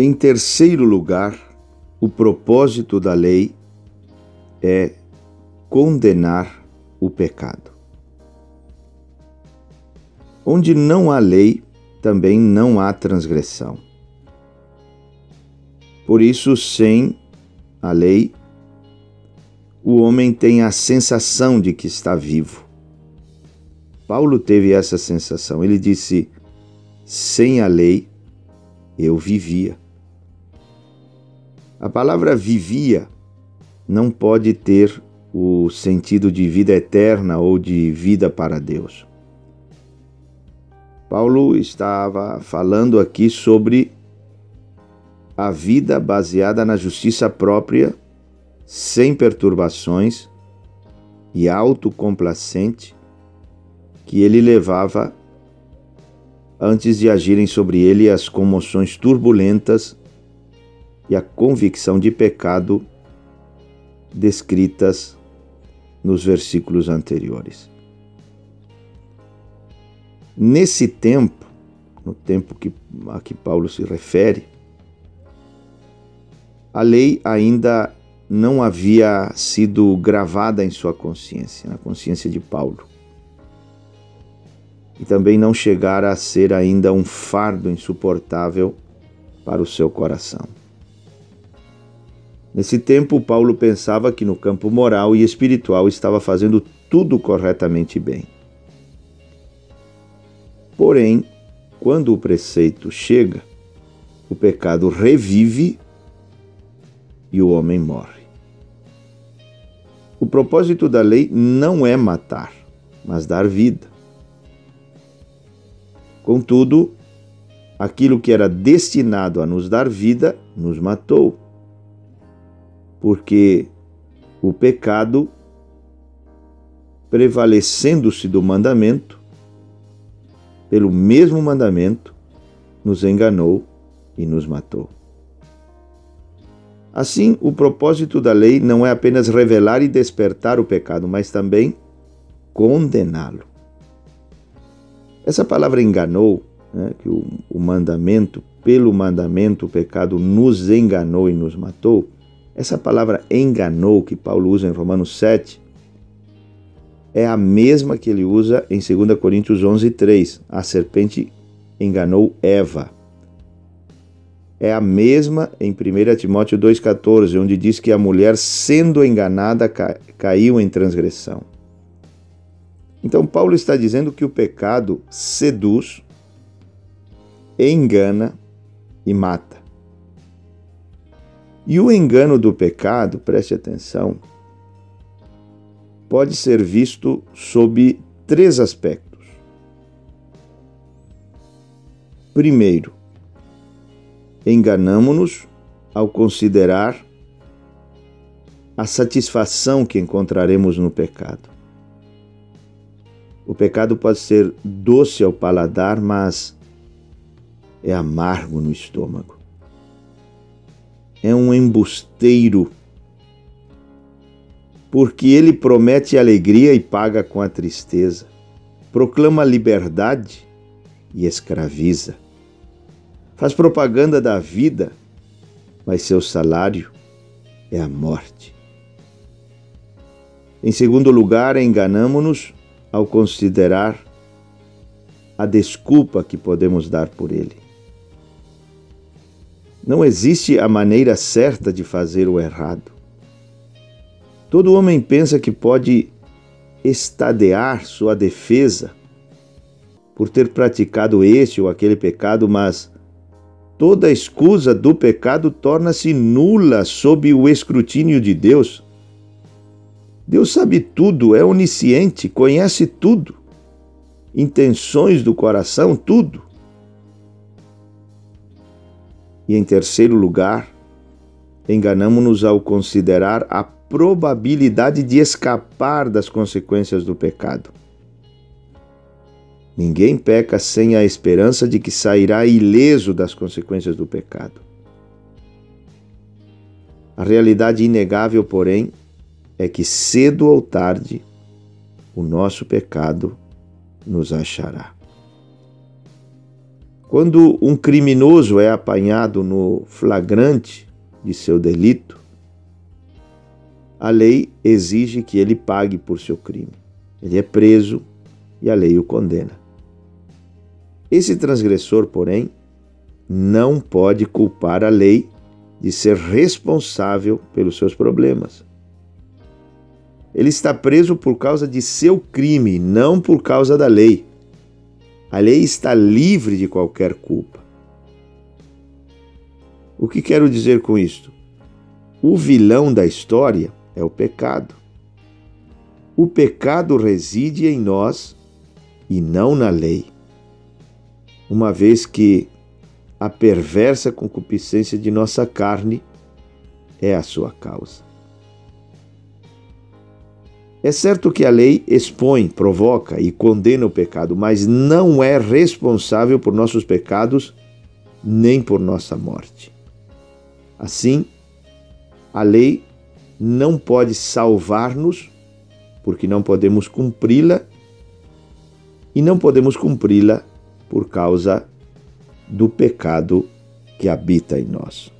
Em terceiro lugar, o propósito da lei é condenar o pecado. Onde não há lei, também não há transgressão. Por isso, sem a lei, o homem tem a sensação de que está vivo. Paulo teve essa sensação. Ele disse: sem a lei, eu vivia. A palavra vivia não pode ter o sentido de vida eterna ou de vida para Deus. Paulo estava falando aqui sobre a vida baseada na justiça própria, sem perturbações e autocomplacente, que ele levava antes de agirem sobre ele as comoções turbulentas e a convicção de pecado descritas nos versículos anteriores. Nesse tempo, no tempo a que Paulo se refere, a lei ainda não havia sido gravada em sua consciência, na consciência de Paulo. E também não chegara a ser ainda um fardo insuportável para o seu coração. Nesse tempo, Paulo pensava que no campo moral e espiritual estava fazendo tudo corretamente bem. Porém, quando o preceito chega, o pecado revive e o homem morre. O propósito da lei não é matar, mas dar vida. Contudo, aquilo que era destinado a nos dar vida, nos matou. Porque o pecado, prevalecendo-se do mandamento, pelo mesmo mandamento, nos enganou e nos matou. Assim, o propósito da lei não é apenas revelar e despertar o pecado, mas também condená-lo. Essa palavra enganou, que o mandamento, pelo mandamento o pecado nos enganou e nos matou, essa palavra enganou que Paulo usa em Romanos 7, é a mesma que ele usa em 2 Coríntios 11:3. A serpente enganou Eva. É a mesma em 1 Timóteo 2,14, onde diz que a mulher, sendo enganada, caiu em transgressão. Então, Paulo está dizendo que o pecado seduz, engana e mata. E o engano do pecado, preste atenção, pode ser visto sob 3 aspectos. Primeiro, enganamo-nos ao considerar a satisfação que encontraremos no pecado. O pecado pode ser doce ao paladar, mas é amargo no estômago. É um embusteiro, porque ele promete alegria e paga com a tristeza, proclama liberdade e escraviza, faz propaganda da vida, mas seu salário é a morte. Em segundo lugar, enganamo-nos ao considerar a desculpa que podemos dar por ele. Não existe a maneira certa de fazer o errado. Todo homem pensa que pode estadear sua defesa por ter praticado este ou aquele pecado, mas toda escusa do pecado torna-se nula sob o escrutínio de Deus. Deus sabe tudo, é onisciente, conhece tudo, intenções do coração, tudo. E em terceiro lugar, enganamo-nos ao considerar a probabilidade de escapar das consequências do pecado. Ninguém peca sem a esperança de que sairá ileso das consequências do pecado. A realidade inegável, porém, é que cedo ou tarde o nosso pecado nos achará. Quando um criminoso é apanhado no flagrante de seu delito, a lei exige que ele pague por seu crime. Ele é preso e a lei o condena. Esse transgressor, porém, não pode culpar a lei de ser responsável pelos seus problemas. Ele está preso por causa de seu crime, não por causa da lei. A lei está livre de qualquer culpa. O que quero dizer com isto? O vilão da história é o pecado. O pecado reside em nós e não na lei, uma vez que a perversa concupiscência de nossa carne é a sua causa. É certo que a lei expõe, provoca e condena o pecado, mas não é responsável por nossos pecados nem por nossa morte. Assim, a lei não pode salvar-nos, porque não podemos cumpri-la, e não podemos cumpri-la por causa do pecado que habita em nós.